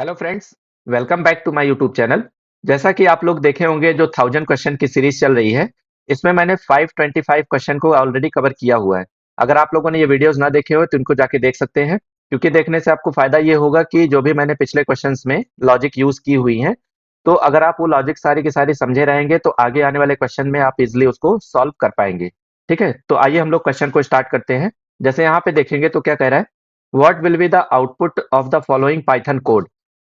Hello friends, welcome back to my YouTube channel. जैसा कि आप लोग देखे होंगे, जो 1000 क्वेश्चन की सीरीज चल रही है, इसमें मैंने 525 क्वेश्चन को ऑलरेडी कवर किया हुआ है। अगर आप लोगों ने ये वीडियोस ना देखे हो तो इनको जाके देख सकते हैं, क्योंकि देखने से आपको फायदा ये होगा कि जो भी मैंने पिछले क्वेश्चंस में लॉजिक यूज की हुई है, तो अगर आप वो लॉजिक सारी की सारी समझे रहेंगे तो आगे आने वाले क्वेश्चन में आप इजिली उसको सॉल्व कर पाएंगे। ठीक है, तो आइए हम लोग क्वेश्चन को स्टार्ट करते हैं। जैसे यहाँ पे देखेंगे तो क्या कह रहा है, what will be the output of the following Python code.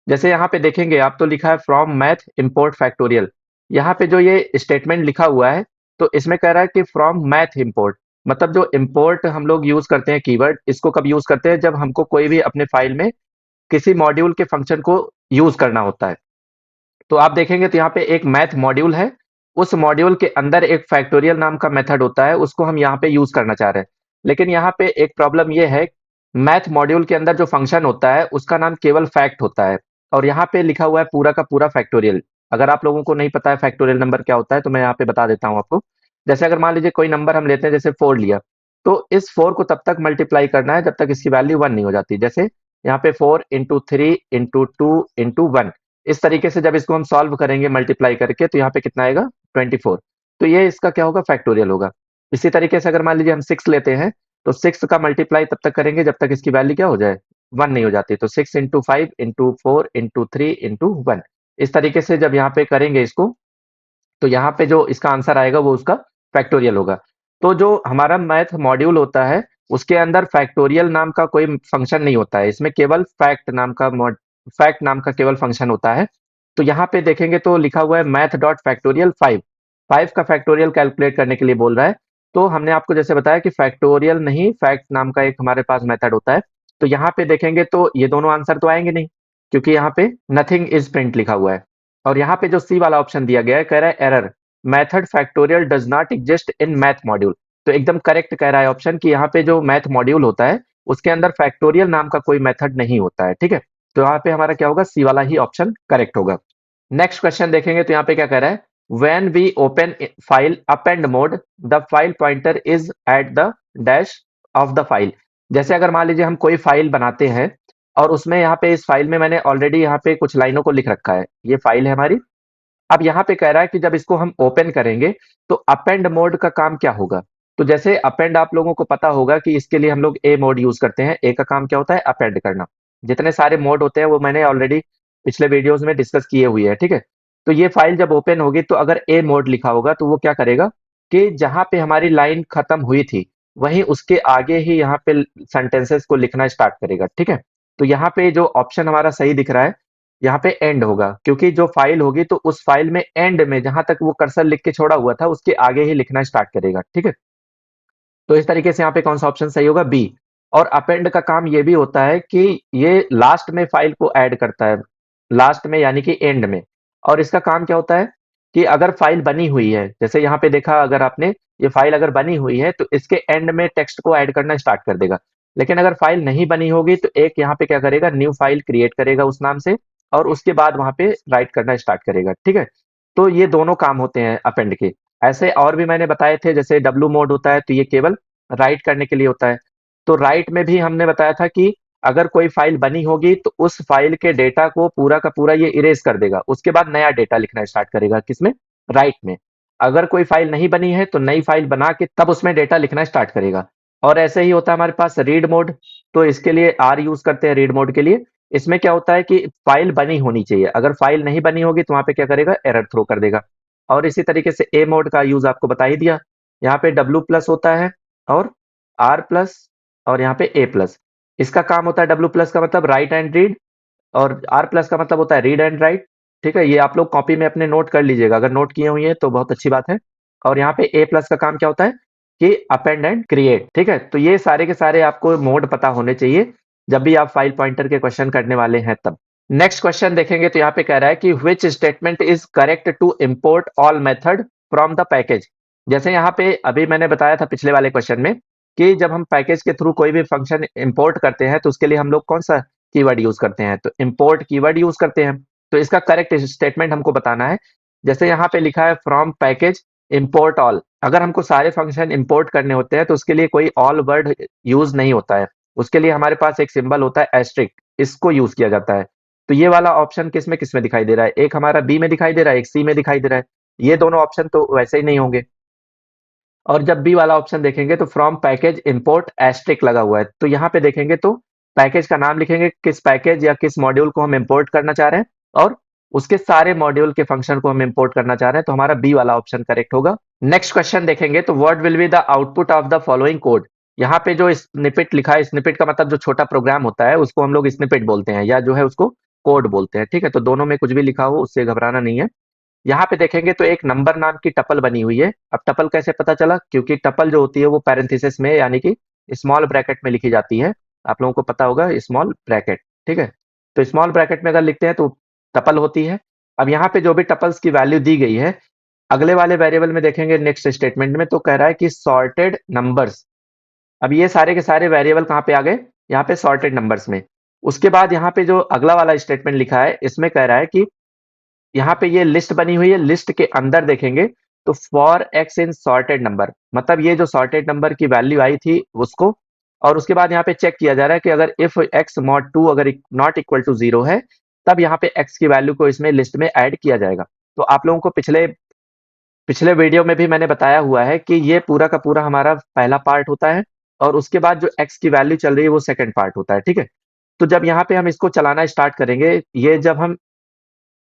जैसे यहाँ पे देखेंगे आप, तो लिखा है फ्रॉम मैथ इंपोर्ट फैक्टोरियल। यहाँ पे जो ये स्टेटमेंट लिखा हुआ है, तो इसमें कह रहा है कि फ्रॉम मैथ इंपोर्ट, मतलब जो इंपोर्ट हम लोग यूज करते हैं कीवर्ड, इसको कब यूज करते हैं, जब हमको कोई भी अपने फाइल में किसी मॉड्यूल के फंक्शन को यूज करना होता है। तो आप देखेंगे तो यहाँ पे एक मैथ मॉड्यूल है, उस मॉड्यूल के अंदर एक फैक्टोरियल नाम का मेथड होता है, उसको हम यहाँ पे यूज करना चाह रहे हैं। लेकिन यहाँ पे एक प्रॉब्लम ये है, मैथ मॉड्यूल के अंदर जो फंक्शन होता है उसका नाम केवल फैक्ट होता है, और यहाँ पे लिखा हुआ है पूरा का पूरा फैक्टोरियल। अगर आप लोगों को नहीं पता है फैक्टोरियल नंबर क्या होता है, तो मैं यहाँ पे बता देता हूँ आपको। जैसे अगर मान लीजिए कोई नंबर हम लेते हैं, जैसे 4 लिया, तो इस 4 को तब तक मल्टीप्लाई करना है जब तक इसकी वैल्यू 1 नहीं हो जाती। जैसे यहाँ पे 4 इंटू 3 इंटू 2 इंटू 1, इस तरीके से जब इसको हम सॉल्व करेंगे मल्टीप्लाई करके, तो यहाँ पे कितना आएगा, 24। तो ये इसका क्या होगा, फैक्टोरियल होगा। इसी तरीके से अगर मान लीजिए हम 6 लेते हैं, तो 6 का मल्टीप्लाई तब तक करेंगे जब तक इसकी वैल्यू क्या हो जाए, 1 नहीं हो जाती। तो 6 इंटू 5 इंटू 4 इंटू 3 इंटू 1, इस तरीके से जब यहाँ पे करेंगे इसको, तो यहाँ पे जो इसका आंसर आएगा वो उसका फैक्टोरियल होगा। तो जो हमारा मैथ मॉड्यूल होता है, उसके अंदर फैक्टोरियल नाम का कोई फंक्शन नहीं होता है, इसमें केवल फैक्ट नाम का केवल फंक्शन होता है। तो यहाँ पे देखेंगे तो लिखा हुआ है मैथ डॉट फैक्टोरियल 5, 5 का फैक्टोरियल कैलकुलेट करने के लिए बोल रहा है। तो हमने आपको जैसे बताया कि फैक्टोरियल नहीं, फैक्ट नाम का एक हमारे पास मेथड होता है। तो यहाँ पे देखेंगे तो ये दोनों आंसर तो आएंगे नहीं, क्योंकि यहाँ पे नथिंग इज प्रिंट लिखा हुआ है। और यहाँ पे जो सी वाला ऑप्शन दिया गया है, कह रहा है error, method factorial does not exist in math module. तो एकदम करेक्ट कह रहा है ऑप्शन कि यहाँ पे जो मैथ मॉड्यूल होता है उसके अंदर फैक्टोरियल नाम का कोई मेथड नहीं होता है। ठीक है, तो यहाँ पे हमारा क्या होगा, सी वाला ही ऑप्शन करेक्ट होगा। नेक्स्ट क्वेश्चन देखेंगे तो यहाँ पे क्या कह रहा है, when we open file append mode, the file pointer is at the dash of the file. जैसे अगर मान लीजिए हम कोई फाइल बनाते हैं, और उसमें यहाँ पे इस फाइल में मैंने ऑलरेडी यहाँ पे कुछ लाइनों को लिख रखा है, ये फाइल है हमारी। अब यहाँ पे कह रहा है कि जब इसको हम ओपन करेंगे तो अपेंड मोड का काम क्या होगा। तो जैसे अपेंड आप लोगों को पता होगा कि इसके लिए हम लोग ए मोड यूज करते हैं, ए का काम क्या होता है, अपेंड करना। जितने सारे मोड होते हैं वो मैंने ऑलरेडी पिछले वीडियोस में डिस्कस किए हुए हैं। ठीक है, तो ये फाइल जब ओपन होगी तो अगर ए मोड लिखा होगा तो वो क्या करेगा कि जहां पे हमारी लाइन खत्म हुई थी, वहीं उसके आगे ही यहाँ पे सेंटेंसेस को लिखना स्टार्ट करेगा। ठीक है, तो यहाँ पे जो ऑप्शन हमारा सही दिख रहा है, यहाँ पे एंड होगा, क्योंकि जो फाइल होगी तो उस फाइल में एंड में जहां तक वो कर्सर लिख के छोड़ा हुआ था उसके आगे ही लिखना स्टार्ट करेगा। ठीक है, तो इस तरीके से यहाँ पे कौन सा ऑप्शन सही होगा, बी। और अपेंड का काम ये भी होता है कि ये लास्ट में फाइल को ऐड करता है, लास्ट में यानी कि एंड में। और इसका काम क्या होता है कि अगर फाइल बनी हुई है, जैसे यहाँ पे देखा अगर आपने, ये फाइल अगर बनी हुई है तो इसके एंड में टेक्स्ट को ऐड करना स्टार्ट कर देगा। लेकिन अगर फाइल नहीं बनी होगी तो एक यहाँ पे क्या करेगा, न्यू फाइल क्रिएट करेगा उस नाम से, और उसके बाद वहां पे राइट करना स्टार्ट करेगा। ठीक है, तो ये दोनों काम होते हैं अपेंड के। ऐसे और भी मैंने बताए थे, जैसे डब्लू मोड होता है तो ये केवल राइट करने के लिए होता है। तो राइट में भी हमने बताया था कि अगर कोई फाइल बनी होगी तो उस फाइल के डेटा को पूरा का पूरा ये इरेज कर देगा, उसके बाद नया डेटा लिखना स्टार्ट करेगा, किसमें, राइट में। अगर कोई फाइल नहीं बनी है तो नई फाइल बना के तब उसमें डेटा लिखना स्टार्ट करेगा। और ऐसे ही होता है हमारे पास रीड मोड, तो इसके लिए आर यूज करते हैं रीड मोड के लिए। इसमें क्या होता है कि फाइल बनी होनी चाहिए, अगर फाइल नहीं बनी होगी तो वहां पे क्या करेगा, एरर थ्रो कर देगा। और इसी तरीके से ए मोड का यूज आपको बता ही दिया, यहाँ पे डब्ल्यू प्लस होता है और आर प्लस और यहाँ पे ए प्लस। इसका काम होता है, डब्ल्यू प्लस का मतलब राइट एंड रीड, और आर प्लस का मतलब होता है रीड एंड राइट। ठीक है, ये आप लोग कॉपी में अपने नोट कर लीजिएगा, अगर नोट किए हुए हैं तो बहुत अच्छी बात है। और यहाँ पे ए प्लस का काम क्या होता है कि अपेंड एंड क्रिएट। ठीक है, तो ये सारे के सारे आपको मोड पता होने चाहिए जब भी आप फाइल पॉइंटर के क्वेश्चन करने वाले हैं तब। नेक्स्ट क्वेश्चन देखेंगे तो यहाँ पे कह रहा है कि which statement is correct to import all method from the package. जैसे यहाँ पे अभी मैंने बताया था पिछले वाले क्वेश्चन में कि जब हम पैकेज के थ्रू कोई भी फंक्शन इंपोर्ट करते हैं तो उसके लिए हम लोग कौन सा कीवर्ड यूज करते हैं, तो इंपोर्ट कीवर्ड यूज करते हैं। तो इसका करेक्ट स्टेटमेंट हमको बताना है। जैसे यहाँ पे लिखा है फ्रॉम पैकेज इंपोर्ट ऑल, अगर हमको सारे फंक्शन इंपोर्ट करने होते हैं तो उसके लिए कोई ऑल वर्ड यूज नहीं होता है, उसके लिए हमारे पास एक सिंबल होता है एस्ट्रिक्ट, इसको यूज किया जाता है। तो ये वाला ऑप्शन किस में दिखाई दे रहा है? एक हमारा बी में दिखाई दे रहा है, एक सी में दिखाई दे रहा है। ये दोनों ऑप्शन तो वैसे ही नहीं होंगे। और जब बी वाला ऑप्शन देखेंगे तो फ्रॉम पैकेज इंपोर्ट एस्ट्रिक लगा हुआ है, तो यहाँ पे देखेंगे तो पैकेज का नाम लिखेंगे, किस पैकेज या किस मॉड्यूल को हम इंपोर्ट करना चाह रहे हैं, और उसके सारे मॉड्यूल के फंक्शन को हम इंपोर्ट करना चाह रहे हैं, तो हमारा बी वाला ऑप्शन करेक्ट होगा। नेक्स्ट क्वेश्चन देखेंगे तो what will be the output of the following code. यहाँ पे जो स्निपेट लिखा है, स्निपेट का मतलब जो छोटा प्रोग्राम होता है उसको हम लोग स्निपेट बोलते हैं, या जो है उसको कोड बोलते हैं। ठीक है, तो दोनों में कुछ भी लिखा हो उससे घबराना नहीं है। यहाँ पे देखेंगे तो एक नंबर नाम की टपल बनी हुई है। अब टपल कैसे पता चला? क्योंकि टपल जो होती है वो पैरेंथेसिस में यानी कि स्मॉल ब्रैकेट में लिखी जाती है। आप लोगों को पता होगा स्मॉल ब्रैकेट, ठीक है। तो स्मॉल ब्रैकेट में अगर लिखते हैं तो टपल होती है। अब यहाँ पे जो भी टपल्स की वैल्यू दी गई है, अगले वाले वेरिएबल में देखेंगे नेक्स्ट स्टेटमेंट में, तो कह रहा है कि सॉर्टेड नंबर्स। अब ये सारे के सारे वेरिएबल कहाँ पे आ गए? यहाँ पे सॉर्टेड नंबर्स में। उसके बाद यहाँ पे जो अगला वाला स्टेटमेंट लिखा है, इसमें कह रहा है कि यहाँ पे ये लिस्ट बनी हुई है, लिस्ट के अंदर देखेंगे तो for x in sorted number, मतलब ये जो सॉर्टेड नंबर की वैल्यू आई थी उसको, और उसके बाद यहाँ पे चेक किया जा रहा है कि अगर इफ एक्स मॉड 2 अगर नॉट इक्वल टू 0 है, तब यहाँ पे एक्स की वैल्यू को इसमें लिस्ट में ऐड किया जाएगा। तो आप लोगों को पिछले पिछले वीडियो में भी मैंने बताया हुआ है कि ये पूरा का पूरा हमारा पहला पार्ट होता है, और उसके बाद जो एक्स की वैल्यू चल रही है वो सेकंड पार्ट होता है। ठीक है, तो जब यहाँ पे हम इसको चलाना स्टार्ट करेंगे, ये जब हम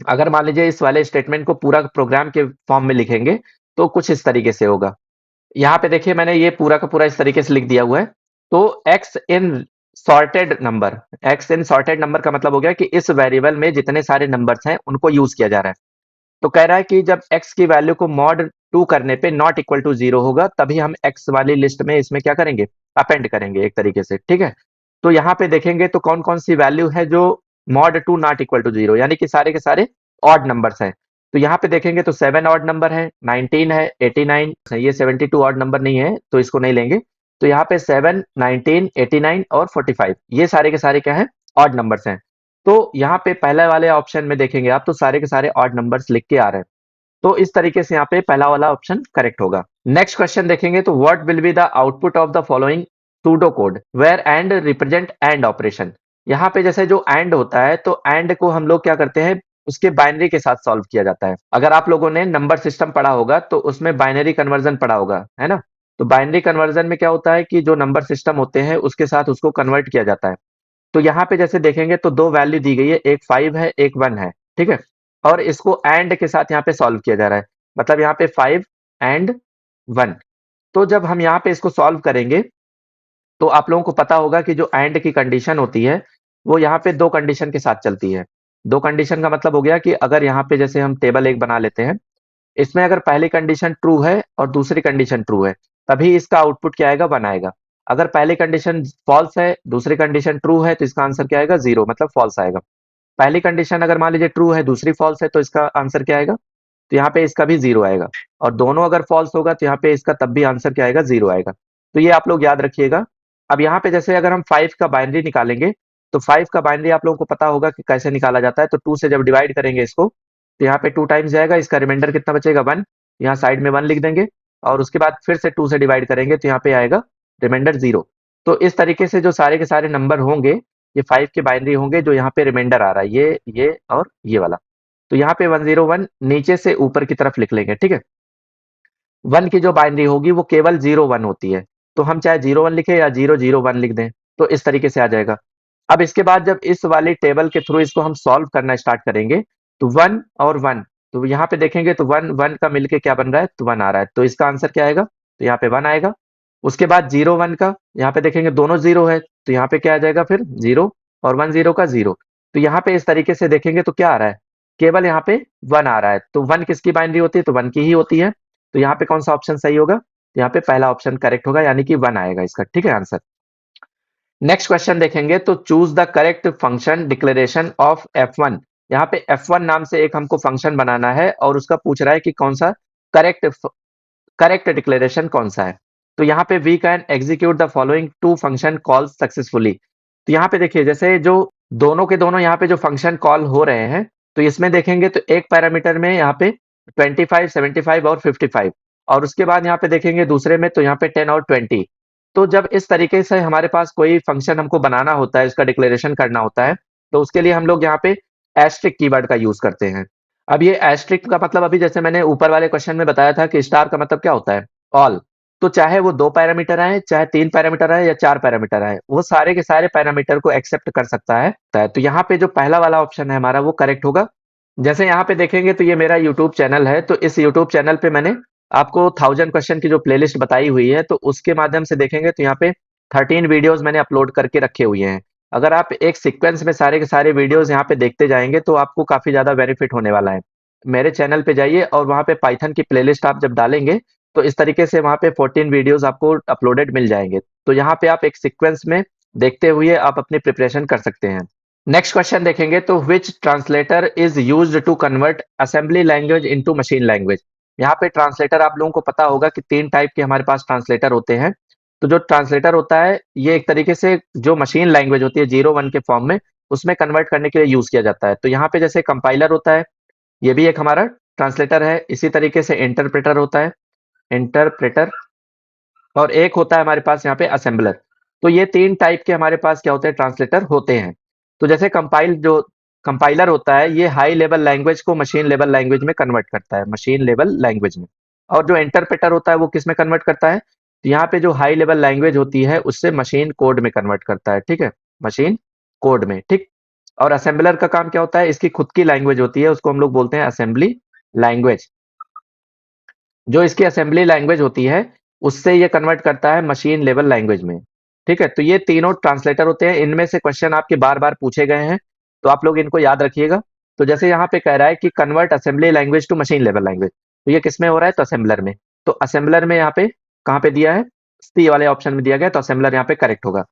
अगर मान लीजिए इस वाले स्टेटमेंट को पूरा प्रोग्राम के फॉर्म में लिखेंगे तो कुछ इस तरीके से होगा। यहाँ पे देखिए मैंने ये पूरा का पूरा इस तरीके से लिख दिया हुआ है। तो एक्स इन सॉर्टेड नंबर, एक्स इन सॉर्टेड नंबर का मतलब हो गया कि इस वेरिएबल में जितने सारे नंबर्स हैं उनको यूज किया जा रहा है। तो कह रहा है कि जब एक्स की वैल्यू को मॉड 2 करने पे नॉट इक्वल टू 0 होगा, तभी हम एक्स वाली लिस्ट में इसमें क्या करेंगे? अपेंड करेंगे एक तरीके से। ठीक है, तो यहाँ पे देखेंगे तो कौन कौन सी वैल्यू है जो मॉड 2 नॉट इक्वल टू 0, यानी कि सारे के सारे ऑड नंबर्स हैं। तो यहाँ पे देखेंगे तो 7 ऑड नंबर है, 19 है, 89 है, ये 72 ऑड नंबर नहीं है तो इसको नहीं लेंगे। तो यहाँ पे 7, 19, 89 और 45 ये सारे के सारे क्या है? ऑड नंबर्स हैं। तो यहाँ पे पहले वाले ऑप्शन में देखेंगे आप तो सारे के सारे ऑड नंबर्स लिख के आ रहे हैं। तो इस तरीके से यहाँ पे पहला वाला ऑप्शन करेक्ट होगा। नेक्स्ट क्वेश्चन देखेंगे तो what will be the output of the following pseudo code where and represent and operation. यहाँ पे जैसे जो एंड होता है तो एंड को हम लोग क्या करते हैं? उसके बाइनरी के साथ सॉल्व किया जाता है। अगर आप लोगों ने नंबर सिस्टम पढ़ा होगा तो उसमें बाइनरी कन्वर्जन पढ़ा होगा, है ना। तो बाइनरी कन्वर्जन में क्या होता है कि जो नंबर सिस्टम होते हैं उसके साथ उसको कन्वर्ट किया जाता है। तो यहाँ पे जैसे देखेंगे तो दो वैल्यू दी गई है, एक 5 है एक 1 है। ठीक है, और इसको एंड के साथ यहाँ पे सॉल्व किया जा रहा है, मतलब यहाँ पे 5 एंड 1। तो जब हम यहाँ पे इसको सॉल्व करेंगे तो आप लोगों को पता होगा कि जो एंड की कंडीशन होती है वो यहाँ पे दो कंडीशन के साथ चलती है। दो कंडीशन का मतलब हो गया कि अगर यहाँ पे जैसे हम टेबल एक बना लेते हैं, इसमें अगर पहली कंडीशन ट्रू है और दूसरी कंडीशन ट्रू है, तभी इसका आउटपुट क्या आएगा? 1 आएगा। अगर पहली कंडीशन फॉल्स है, दूसरी कंडीशन ट्रू है, तो इसका आंसर क्या आएगा? 0, मतलब फॉल्स आएगा। पहली कंडीशन अगर मान लीजिए ट्रू है, दूसरी फॉल्स है, तो इसका आंसर क्या आएगा? तो यहाँ पे इसका भी 0 आएगा। और दोनों अगर फॉल्स होगा तो यहाँ पे इसका तब भी आंसर क्या आएगा? 0 आएगा। तो ये आप लोग याद रखिएगा। अब यहाँ पे जैसे अगर हम 5 का बाइनरी निकालेंगे, तो 5 का बाइनरी आप लोगों को पता होगा कि कैसे निकाला जाता है। तो 2 से जब डिवाइड करेंगे इसको, तो यहाँ पे 2 टाइम्स जाएगा, इसका रिमाइंडर कितना बचेगा? 1। यहाँ साइड में 1 लिख देंगे, और उसके बाद फिर से 2 से डिवाइड करेंगे तो यहाँ पे आएगा रिमाइंडर 0। तो इस तरीके से जो सारे के सारे नंबर होंगे, ये 5 के बाइनरी होंगे, जो यहाँ पे रिमाइंडर आ रहा है, ये और ये वाला। तो यहाँ पे 101 नीचे से ऊपर की तरफ लिख लेंगे। ठीक है, 1 की जो बाइनरी होगी वो केवल 01 होती है, तो हम चाहे 01 लिखे या 001 लिख दें, तो इस तरीके से आ जाएगा। अब इसके बाद जब इस वाली टेबल के थ्रू इसको हम सॉल्व करना स्टार्ट करेंगे, तो 1 और 1, तो यहाँ पे देखेंगे तो 1 1 का मिलके क्या बन रहा है? तो 1 आ रहा है, तो इसका आंसर क्या आएगा? तो यहाँ पे 1 आएगा। उसके बाद 01 का यहाँ पे देखेंगे दोनों 0 है, तो यहाँ पे क्या आ जाएगा? फिर 0 और 10 का 0। तो यहाँ पे इस तरीके से देखेंगे तो क्या आ रहा है? केवल यहाँ पे 1 आ रहा है। तो 1 किसकी बाइनरी होती है? तो 1 की ही होती है। तो यहाँ पे कौन सा ऑप्शन सही होगा? तो यहाँ पे पहला ऑप्शन करेक्ट होगा, यानी कि 1 आएगा इसका। ठीक है, आंसर। नेक्स्ट क्वेश्चन देखेंगे तो choose the correct function declaration of F1। यहाँ पे F1 नाम से एक हमको फंक्शन बनाना है और उसका पूछ रहा है कि कौन सा करेक्ट करेक्ट डिक्लेरेशन कौन सा है। तो यहाँ पे we can execute the following two function call successfully. तो यहाँ पे देखिए जैसे जो दोनों के दोनों यहाँ पे जो फंक्शन कॉल हो रहे हैं, तो इसमें देखेंगे तो एक पैरामीटर में यहाँ पे 25, 75 और 55, और उसके बाद यहाँ पे देखेंगे दूसरे में तो यहाँ पे 10 और 20। तो जब इस तरीके से हमारे पास कोई फंक्शन हमको बनाना होता है, इसका डिक्लेरेशन करना होता है, तो उसके लिए हम लोग यहाँ पे एस्ट्रिक कीवर्ड का यूज करते हैं। अब ये एस्ट्रिक का मतलब अभी जैसे मैंने ऊपर वाले क्वेश्चन में बताया था कि स्टार का मतलब क्या होता है, ऑल। तो चाहे वो 2 पैरामीटर आए, चाहे 3 पैरामीटर आए या 4 पैरामीटर आए, वो सारे के सारे पैरामीटर को एक्सेप्ट कर सकता है। तो यहाँ पे जो पहला वाला ऑप्शन है हमारा वो करेक्ट होगा। जैसे यहाँ पे देखेंगे तो ये मेरा यूट्यूब चैनल है, तो इस यूट्यूब चैनल पे मैंने आपको 1000 क्वेश्चन की जो प्लेलिस्ट बताई हुई है, तो उसके माध्यम से देखेंगे तो यहाँ पे 13 वीडियोस मैंने अपलोड करके रखे हुए हैं। अगर आप एक सीक्वेंस में सारे के सारे वीडियोस यहाँ पे देखते जाएंगे तो आपको काफी ज्यादा बेनिफिट होने वाला है। मेरे चैनल पे जाइए और वहाँ पे पाइथन की प्लेलिस्ट आप जब डालेंगे तो इस तरीके से वहाँ पे 14 वीडियोस आपको अपलोडेड मिल जाएंगे। तो यहाँ पे आप एक सीक्वेंस में देखते हुए आप अपनी प्रिपरेशन कर सकते हैं। नेक्स्ट क्वेश्चन देखेंगे तो which translator is used to convert assembly language into machine language. यहाँ पे ट्रांसलेटर आप लोगों को पता होगा कि 3 टाइप के हमारे पास ट्रांसलेटर होते हैं। तो जो ट्रांसलेटर होता है ये एक तरीके से जो मशीन लैंग्वेज होती है 0-1 के फॉर्म में, उसमें कन्वर्ट करने के लिए यूज किया जाता है। तो यहाँ पे जैसे कंपाइलर होता है, ये भी एक हमारा ट्रांसलेटर है। इसी तरीके से इंटरप्रेटर होता है, इंटरप्रेटर, और एक होता है हमारे पास यहाँ पे असेंबलर। तो ये 3 टाइप के हमारे पास क्या होते हैं, ट्रांसलेटर होते हैं। तो जैसे जो कंपाइलर होता है ये हाई लेवल लैंग्वेज को मशीन लेवल लैंग्वेज में कन्वर्ट करता है, मशीन लेवल लैंग्वेज में। और जो इंटरप्रेटर होता है वो किस में कन्वर्ट करता है, तो यहाँ पे जो हाई लेवल लैंग्वेज होती है उससे मशीन कोड में कन्वर्ट करता है, ठीक है, मशीन कोड में, ठीक। और असेंबलर का काम क्या होता है, इसकी खुद की लैंग्वेज होती है, उसको हम लोग बोलते हैं असेंबली लैंग्वेज। जो इसकी असेंबली लैंग्वेज होती है उससे ये कन्वर्ट करता है मशीन लेवल लैंग्वेज में, ठीक है। तो ये तीनों ट्रांसलेटर होते हैं, इनमें से क्वेश्चन आपके बार बार पूछे गए हैं, तो आप लोग इनको याद रखिएगा। तो जैसे यहाँ पे कह रहा है कि convert assembly language to machine level language, तो ये किस में हो रहा है, तो असेंबलर में। तो असेंबलर में यहाँ पे कहाँ पे दिया है, सी वाले ऑप्शन में दिया गया, तो असेंबलर यहाँ पे करेक्ट होगा।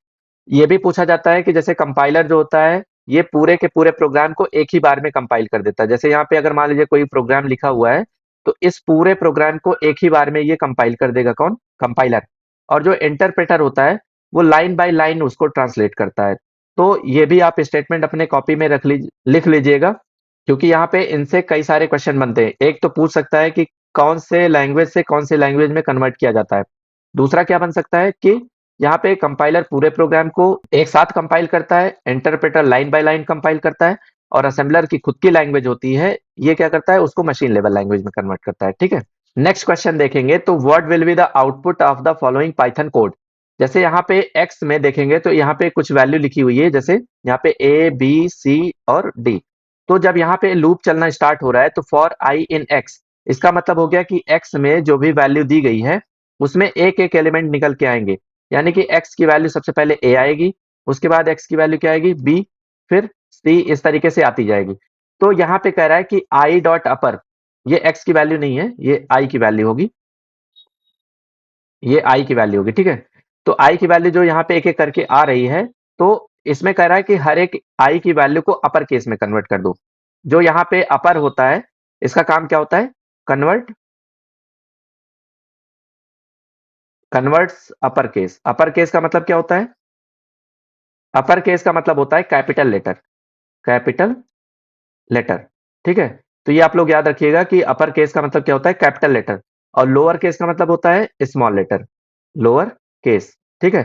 ये भी पूछा जाता है कि जैसे कंपाइलर जो होता है ये पूरे के पूरे प्रोग्राम को एक ही बार में कंपाइल कर देता है। जैसे यहाँ पे अगर मान लीजिए कोई प्रोग्राम लिखा हुआ है तो इस पूरे प्रोग्राम को एक ही बार में ये कंपाइल कर देगा, कौन, कंपाइलर। और जो इंटरप्रेटर होता है वो लाइन बाय लाइन उसको ट्रांसलेट करता है। तो ये भी आप स्टेटमेंट अपने कॉपी में लिख लीजिएगा, क्योंकि यहाँ पे इनसे कई सारे क्वेश्चन बनते हैं। एक तो पूछ सकता है कि कौन से लैंग्वेज से कौन से लैंग्वेज में कन्वर्ट किया जाता है। दूसरा क्या बन सकता है कि यहाँ पे कंपाइलर पूरे प्रोग्राम को एक साथ कंपाइल करता है, interpreter line by line compile करता है, और असेंबलर की खुद की लैंग्वेज होती है ये क्या करता है, उसको मशीन लेवल लैंग्वेज में कन्वर्ट करता है, ठीक है। नेक्स्ट क्वेश्चन देखेंगे तो what will be the output of the following Python code. जैसे यहाँ पे एक्स में देखेंगे तो यहाँ पे कुछ वैल्यू लिखी हुई है, जैसे यहाँ पे ए बी सी और डी। तो जब यहाँ पे लूप चलना स्टार्ट हो रहा है तो फॉर आई इन एक्स, इसका मतलब हो गया कि एक्स में जो भी वैल्यू दी गई है उसमें एक एक एलिमेंट निकल के आएंगे। यानी कि x की वैल्यू सबसे पहले a आएगी, उसके बाद x की वैल्यू क्या आएगी, b, फिर c, इस तरीके से आती जाएगी। तो यहाँ पे कह रहा है कि i डॉट अपर, ये x की वैल्यू नहीं है, ये i की वैल्यू होगी, ये i की वैल्यू होगी, ठीक है। तो i की वैल्यू जो यहाँ पे एक एक करके आ रही है, तो इसमें कह रहा है कि हर एक i की वैल्यू को अपर केस में कन्वर्ट कर दो। जो यहाँ पे अपर होता है इसका काम क्या होता है, convert, converts upper case. Upper case का मतलब क्या होता है, अपर केस का मतलब होता है कैपिटल लेटर, कैपिटल लेटर, ठीक है। तो ये आप लोग याद रखिएगा कि अपर केस का मतलब क्या होता है, कैपिटल लेटर, और लोअर केस का मतलब होता है स्मॉल लेटर, लोअर केस, ठीक है।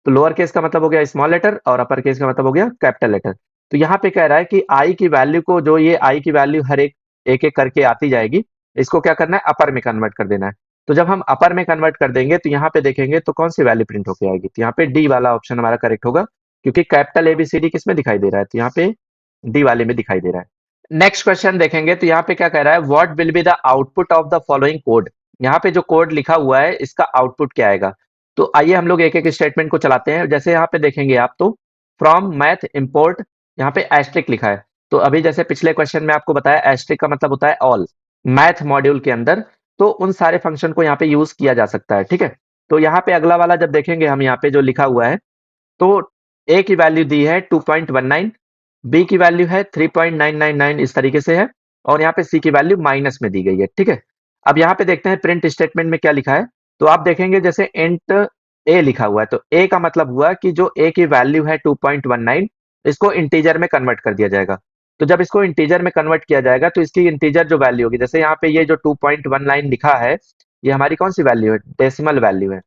तो लोअर केस का मतलब हो गया स्मॉल लेटर और अपर केस का मतलब हो गया कैपिटल लेटर। तो यहाँ पे कह रहा है कि आई की वैल्यू को, जो ये आई की वैल्यू हर एक एक एक करके आती जाएगी, इसको क्या करना है, अपर में कन्वर्ट कर देना है। तो जब हम अपर में कन्वर्ट कर देंगे तो यहाँ पे देखेंगे तो कौन सी वैल्यू प्रिंट होके आएगी, तो यहाँ पे डी वाला ऑप्शन हमारा करेक्ट होगा, क्योंकि कैपिटल एबीसीडी किस में दिखाई दे रहा है, तो यहाँ पे डी वाले में दिखाई दे रहा है। नेक्स्ट क्वेश्चन देखेंगे तो यहाँ पे क्या कह रहा है, what will be the output of the following code. यहाँ पे जो कोड लिखा हुआ है इसका आउटपुट क्या आएगा। तो आइए हम लोग एक एक स्टेटमेंट को चलाते हैं। जैसे यहाँ पे देखेंगे आप तो फ्रॉम मैथ इंपोर्ट, यहाँ पे एस्ट्रिक लिखा है। तो अभी जैसे पिछले क्वेश्चन में आपको बताया एस्ट्रिक का मतलब होता है ऑल, मैथ मॉड्यूल के अंदर तो उन सारे फंक्शन को यहाँ पे यूज किया जा सकता है, ठीक है। तो यहाँ पे अगला वाला जब देखेंगे हम, यहाँ पे जो लिखा हुआ है तो ए की वैल्यू दी है 2.19, बी की वैल्यू है 3.999, इस तरीके से है, और यहाँ पे सी की वैल्यू माइनस में दी गई है, ठीक है। अब यहाँ पे देखते हैं प्रिंट स्टेटमेंट में क्या लिखा है। तो आप देखेंगे जैसे इंट ए लिखा हुआ है, तो ए का मतलब हुआ कि जो ए की वैल्यू है 2.19, इसको इंटीजर में कन्वर्ट कर दिया जाएगा। तो जब इसको इंटीजर में कन्वर्ट किया जाएगा तो इसकी इंटीजर जो वैल्यू होगी, जैसे यहाँ पे ये जो 2.19 लिखा है, ये हमारी कौन सी वैल्यू है, डेसिमल वैल्यू है।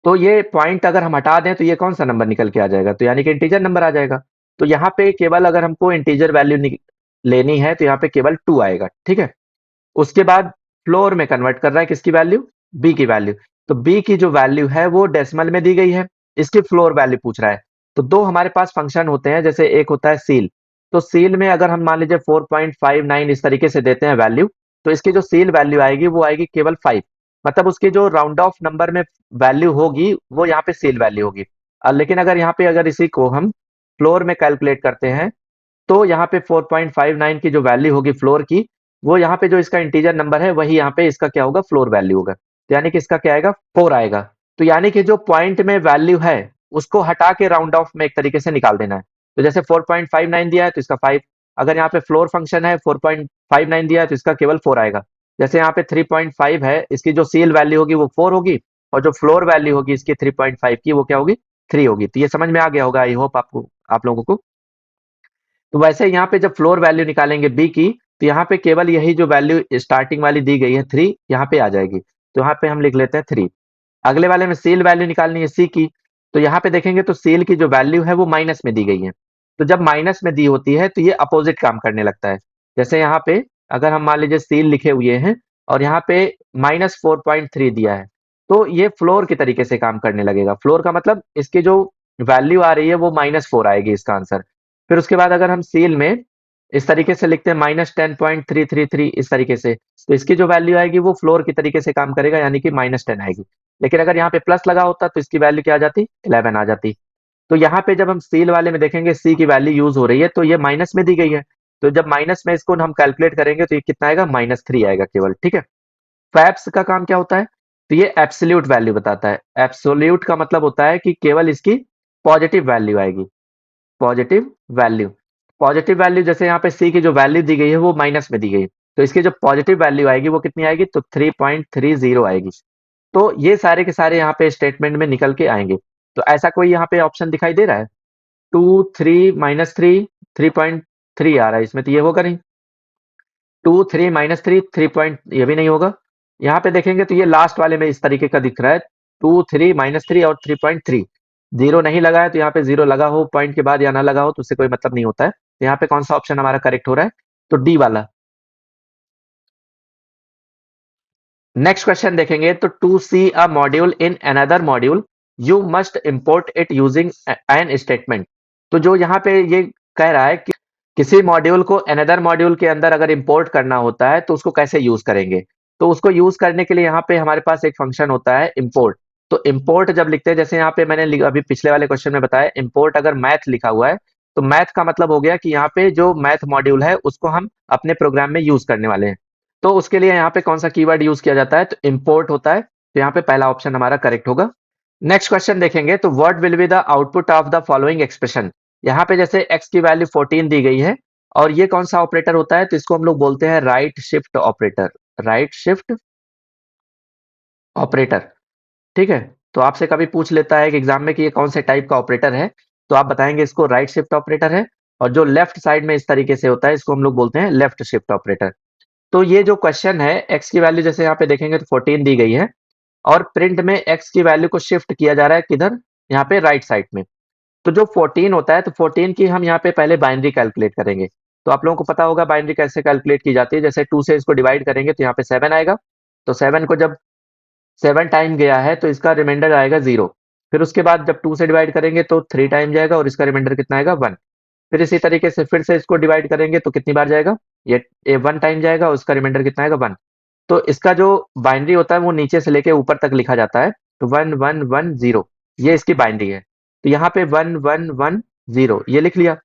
तो ये पॉइंट अगर हम हटा दें तो ये कौन सा नंबर निकल के आ जाएगा, तो यानी कि इंटीजर नंबर आ जाएगा। तो यहाँ पे केवल अगर हमको इंटीजर वैल्यू लेनी है तो यहाँ पे केवल 2 आएगा, ठीक है। उसके बाद फ्लोर में कन्वर्ट कर रहा है किसकी वैल्यू, बी की वैल्यू। तो बी की जो वैल्यू है वो डेसिमल में दी गई है, इसकी फ्लोर वैल्यू पूछ रहा है। तो दो हमारे पास फंक्शन होते हैं, जैसे एक होता है सील। तो सील में अगर हम मान लीजिए 4.59 इस तरीके से देते हैं वैल्यू, तो इसकी जो सील वैल्यू आएगी वो आएगी केवल 5। मतलब उसकी जो राउंड ऑफ नंबर में वैल्यू होगी वो यहाँ पे सील वैल्यू होगी। लेकिन अगर यहाँ पे अगर इसी को हम फ्लोर में कैलकुलेट करते हैं तो यहाँ पे 4.59 की जो वैल्यू होगी फ्लोर की, वो यहाँ पे जो इसका इंटीजर नंबर है वही यहाँ पे इसका क्या होगा, फ्लोर वैल्यू होगा। तो यानी कि इसका क्या आएगा, 4 आएगा। तो यानी कि जो पॉइंट में वैल्यू है उसको हटा के राउंड ऑफ में एक तरीके से निकाल देना है। तो जैसे 4.59 दिया है तो इसका 5, अगर यहाँ पे फ्लोर फंक्शन है 4.59 दिया है तो इसका केवल 4 आएगा। जैसे यहाँ पे 3.5 है, इसकी जो सील वैल्यू होगी वो 4 होगी, और जो फ्लोर वैल्यू होगी इसकी 3.5 की वो क्या होगी, 3 होगी। तो ये समझ में आ गया होगा, आई होप आपको, आप लोगों को। तो वैसे यहाँ पे जब फ्लोर वैल्यू निकालेंगे बी की, तो यहाँ पे केवल यही जो वैल्यू स्टार्टिंग वाली दी गई है 3, यहाँ पे आ जाएगी। तो यहाँ पे हम लिख लेते हैं 3। अगले वाले में सील वैल्यू निकालनी है सी की, तो यहाँ पे देखेंगे तो सील की जो वैल्यू है वो माइनस में दी गई है। तो जब माइनस में दी होती है तो ये अपोजिट काम करने लगता है। जैसे यहाँ पे अगर हम मान लीजिए सील लिखे हुए हैं और यहाँ पे -4.3 दिया है, तो ये फ्लोर के तरीके से काम करने लगेगा। फ्लोर का मतलब इसकी जो वैल्यू आ रही है वो -4 आएगी इसका आंसर। फिर उसके बाद अगर हम सील में इस तरीके से लिखते हैं -10.333 इस तरीके से, तो इसकी जो वैल्यू आएगी वो फ्लोर की तरीके से काम करेगा, यानी कि -10 आएगी। लेकिन अगर यहाँ पे प्लस लगा होता तो इसकी वैल्यू क्या आ जाती, 11 आ जाती। तो यहाँ पे जब हम सील वाले में देखेंगे सी की वैल्यू यूज हो रही है तो ये माइनस में दी गई है। तो जब माइनस में इसको हम कैलकुलेट करेंगे तो ये कितना आएगा, -3 आएगा केवल, ठीक है। फैब्स का काम क्या होता है, तो ये एब्सोल्यूट वैल्यू बताता है। एब्सोल्यूट का मतलब होता है कि केवल इसकी पॉजिटिव वैल्यू आएगी, पॉजिटिव वैल्यू। पॉजिटिव वैल्यू जैसे यहाँ पे सी की जो वैल्यू दी गई है वो माइनस में दी गई है, तो इसकी जो पॉजिटिव वैल्यू आएगी वो कितनी आएगी, तो 3.30 आएगी। तो ये सारे के सारे यहाँ पे स्टेटमेंट में निकल के आएंगे। तो ऐसा कोई यहाँ पे ऑप्शन दिखाई दे रहा है, 2 3 -3 3.3 आ रहा है इसमें, तो ये होगा नहीं। 2 3 -3 3 पॉइंट, ये भी नहीं होगा। यहाँ पे देखेंगे तो ये लास्ट वाले में इस तरीके का दिख रहा है, 2 3 -3 और 3.3। जीरो नहीं लगा है तो यहाँ पे जीरो लगा हो पॉइंट के बाद या ना लगा हो तो उससे कोई मतलब नहीं होता है। तो यहाँ पे कौन सा ऑप्शन हमारा करेक्ट हो रहा है, तो डी वाला। नेक्स्ट क्वेश्चन देखेंगे तो to see a module in another module you must import it using an statement. तो जो यहाँ पे ये कह रहा है कि किसी मॉड्यूल को अनदर मॉड्यूल के अंदर अगर इंपोर्ट करना होता है तो उसको कैसे यूज करेंगे। तो उसको यूज करने के लिए यहाँ पे हमारे पास एक फंक्शन होता है इंपोर्ट। तो इंपोर्ट जब लिखते हैं, जैसे यहाँ पे मैंने अभी पिछले वाले क्वेश्चन में बताया, इंपोर्ट अगर मैथ लिखा हुआ है तो मैथ का मतलब हो गया कि यहाँ पे जो मैथ मॉड्यूल है उसको हम अपने प्रोग्राम में यूज करने वाले हैं। तो उसके लिए यहाँ पे कौन सा कीवर्ड यूज किया जाता है, तो इंपोर्ट होता है। तो यहाँ पे पहला ऑप्शन हमारा करेक्ट होगा। नेक्स्ट क्वेश्चन देखेंगे तो what will be the output of the following expression. यहाँ पे जैसे x की वैल्यू 14 दी गई है और ये कौन सा ऑपरेटर होता है, तो इसको हम लोग बोलते हैं right shift operator, right shift operator, ठीक है। तो आपसे कभी पूछ लेता है कि एग्जाम में कि ये कौन से टाइप का ऑपरेटर है, तो आप बताएंगे इसको राइट शिफ्ट ऑपरेटर है। और जो लेफ्ट साइड में इस तरीके से होता है इसको हम लोग बोलते हैं लेफ्ट शिफ्ट ऑपरेटर। तो ये जो क्वेश्चन है, x की वैल्यू जैसे यहाँ पे देखेंगे तो 14 दी गई है और प्रिंट में x की वैल्यू को शिफ्ट किया जा रहा है किधर, यहाँ पे राइट साइड में। तो जो 14 होता है तो 14 की हम यहाँ पे पहले बाइनरी कैलकुलेट करेंगे। तो आप लोगों को पता होगा बाइनरी कैसे कैलकुलेट की जाती है, जैसे 2 से इसको डिवाइड करेंगे तो यहाँ पे 7 आएगा। तो 7 को जब 7 टाइम गया है तो इसका रिमाइंडर आएगा 0। फिर उसके बाद जब 2 से डिवाइड करेंगे तो 3 टाइम जाएगा और इसका रिमाइंडर कितना आएगा, 1। फिर इसी तरीके से फिर से इसको डिवाइड करेंगे तो कितनी बार जाएगा, ये 1 टाइम जाएगा और उसका रिमाइंडर कितना आएगा, 1। तो इसका जो बाइनरी होता है वो नीचे से लेके ऊपर तक लिखा जाता है। तो 1110 ये इसकी बाइनरी है। तो यहाँ पे 1110 ये लिख लिया।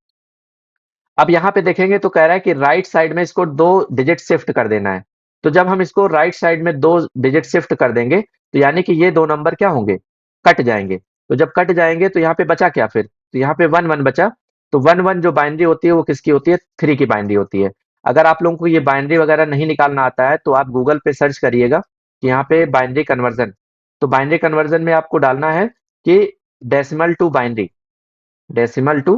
अब यहाँ पे देखेंगे तो कह रहा है कि राइट साइड में इसको 2 डिजिट शिफ्ट कर देना है। तो जब हम इसको राइट साइड में 2 डिजिट शिफ्ट कर देंगे तो यानी कि ये 2 नंबर क्या होंगे, कट जाएंगे। तो जब कट जाएंगे तो यहाँ पे बचा क्या फिर, तो यहाँ पे 11 बचा। तो 11 जो बाइनरी होती है वो किसकी होती है, 3 की बाइनरी होती है। अगर आप लोगों को ये बाइनरी वगैरह नहीं निकालना आता है तो आप गूगल पे सर्च करिएगा कि यहाँ पे बाइनरी कन्वर्जन। तो बाइनरी कन्वर्जन में आपको डालना है कि decimal to binary, decimal to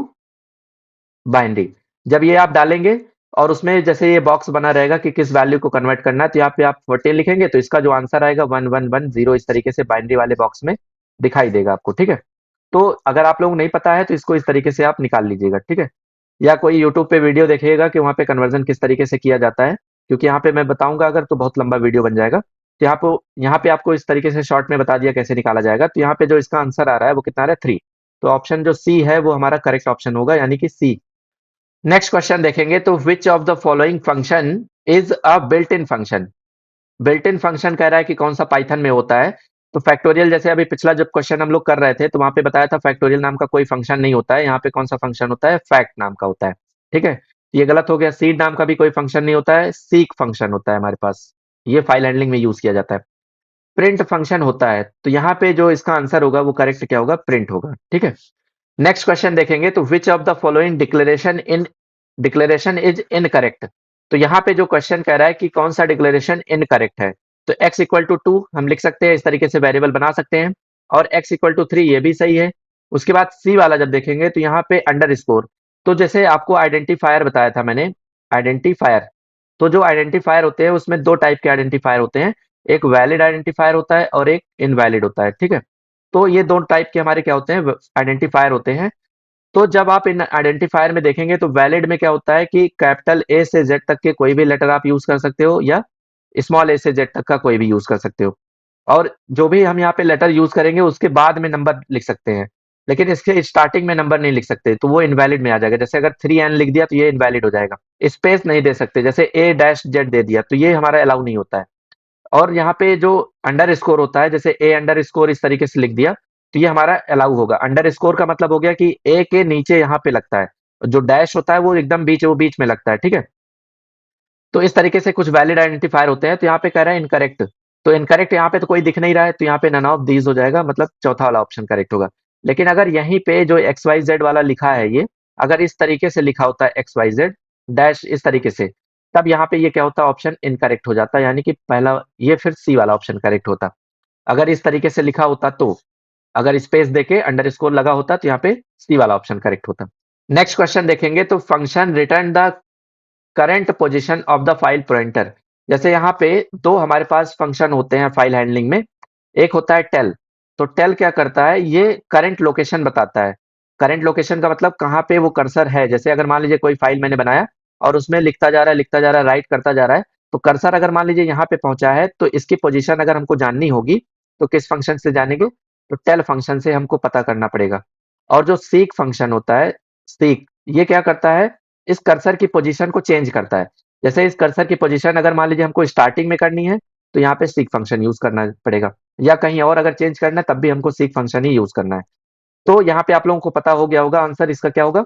binary. जब ये आप डालेंगे और उसमें जैसे ये बॉक्स बना रहेगा कि किस वैल्यू को कन्वर्ट करना है, तो यहाँ पे आप 14 लिखेंगे तो इसका जो आंसर आएगा 1110 इस तरीके से बाइनरी वाले बॉक्स में दिखाई देगा आपको, ठीक है। तो अगर आप लोगों को नहीं पता है तो इसको इस तरीके से आप निकाल लीजिएगा, ठीक है। या कोई यूट्यूब पे वीडियो देखिएगा कि वहाँ पे कन्वर्जन किस तरीके से किया जाता है, क्योंकि यहाँ पे मैं बताऊंगा अगर तो बहुत लंबा वीडियो बन जाएगा। तो यहाँ पे आपको इस तरीके से शॉर्ट में बता दिया कैसे निकाला जाएगा। तो यहाँ पे जो इसका आंसर आ रहा है वो कितना आ रहा है, 3। तो ऑप्शन जो सी है वो हमारा करेक्ट ऑप्शन होगा, यानी कि सी। नेक्स्ट क्वेश्चन देखेंगे तो which of the following function is a built in function. Built in function कह रहा है कि कौन सा पाइथन में होता है। तो फैक्टोरियल, जैसे अभी पिछला जब क्वेश्चन हम लोग कर रहे थे तो वहां पे बताया था फैक्टोरियल नाम का कोई फंक्शन नहीं होता है। यहाँ पे कौन सा फंक्शन होता है, फैक्ट नाम का होता है, ठीक है। ये गलत हो गया, सीड नाम का भी कोई फंक्शन नहीं होता है, सीक फंक्शन होता है हमारे पास। ये फाइल हैंडलिंग में यूज किया जाता है। प्रिंट फंक्शन होता है, तो यहाँ पे जो इसका आंसर होगा वो करेक्ट क्या होगा, प्रिंट होगा, ठीक है। नेक्स्ट क्वेश्चन देखेंगे तो which of the following declaration is incorrect. तो यहाँ पे जो क्वेश्चन कह रहा है कि कौन सा डिक्लेरेशन इनकरेक्ट है। तो x इक्वल टू 2 हम लिख सकते हैं, इस तरीके से वेरिएबल बना सकते हैं। और x इक्वल टू 3 ये भी सही है। उसके बाद सी वाला जब देखेंगे तो यहाँ पे अंडर स्कोर। तो जैसे आपको आइडेंटिफायर बताया था मैंने, आइडेंटिफायर। तो जो आइडेंटिफायर होते हैं उसमें दो टाइप के आइडेंटिफायर होते हैं, एक वैलिड आइडेंटिफायर होता है और एक इनवैलिड होता है, ठीक है। तो ये दो टाइप के हमारे क्या होते हैं, आइडेंटिफायर होते हैं। तो जब आप इन आइडेंटिफायर में देखेंगे तो वैलिड में क्या होता है कि कैपिटल ए से जेड तक के कोई भी लेटर आप यूज कर सकते हो, या स्मॉल ए से जेड तक का कोई भी यूज कर सकते हो। और जो भी हम यहाँ पे लेटर यूज करेंगे उसके बाद में नंबर लिख सकते हैं, लेकिन इसके स्टार्टिंग में नंबर नहीं लिख सकते, तो वो इनवैलिड में आ जाएगा। जैसे अगर 3n लिख दिया तो ये इनवैलिड हो जाएगा। स्पेस नहीं दे सकते, जैसे ए डैश जेड दे दिया तो ये हमारा अलाउ नहीं होता है। और यहाँ पे जो अंडर स्कोर होता है, जैसे ए अंडर स्कोर इस तरीके से लिख दिया तो ये हमारा अलाउ होगा। अंडर स्कोर का मतलब हो गया कि ए के नीचे यहाँ पे लगता है, जो डैश होता है वो एकदम बीच में लगता है, ठीक है। तो इस तरीके से कुछ वैलिड आइडेंटिफायर होते हैं। तो यहाँ पे कह रहा है इनकरेक्ट, तो इनकरेक्ट यहाँ पे तो कोई दिख नहीं रहा है, तो यहाँ पे नन ऑफ दीज हो जाएगा, मतलब चौथा वाला ऑप्शन करेक्ट होगा। लेकिन अगर यहीं पे जो एक्स वाई जेड वाला लिखा है, ये अगर इस तरीके से लिखा होता है एक्स वाई जेड डैश इस तरीके से, तब यहाँ पे ये क्या होता है, ऑप्शन इनकरेक्ट हो जाता है, यानी कि पहला ये फिर सी वाला ऑप्शन करेक्ट होता। अगर इस तरीके से लिखा होता तो, अगर स्पेस देके अंडर स्कोर लगा होता तो यहाँ पे सी वाला ऑप्शन करेक्ट होता। नेक्स्ट क्वेश्चन देखेंगे तो function return the current position of the file pointer. जैसे यहाँ पे दो हमारे पास फंक्शन होते हैं फाइल हैंडलिंग में। एक होता है टेल। तो टेल क्या करता है, ये करंट लोकेशन बताता है। करंट लोकेशन का मतलब कहाँ पे वो कर्सर है। जैसे अगर मान लीजिए कोई फाइल मैंने बनाया और उसमें लिखता जा रहा है, राइट करता जा रहा है, तो कर्सर अगर मान लीजिए यहाँ पे पहुंचा है तो इसकी पोजीशन अगर हमको जाननी होगी तो किस फंक्शन से जानेंगे, तो टेल फंक्शन से हमको पता करना पड़ेगा। और जो सीक फंक्शन होता है, सीक, ये क्या करता है, इस कर्सर की पोजीशन को चेंज करता है। जैसे इस कर्सर की पोजीशन अगर मान लीजिए हमको स्टार्टिंग में करनी है तो यहाँ पे सीक फंक्शन यूज करना पड़ेगा, या कहीं और अगर चेंज करना है तब भी हमको सीक फंक्शन ही यूज करना है। तो यहाँ पे आप लोगों को पता हो गया होगा आंसर इसका क्या होगा,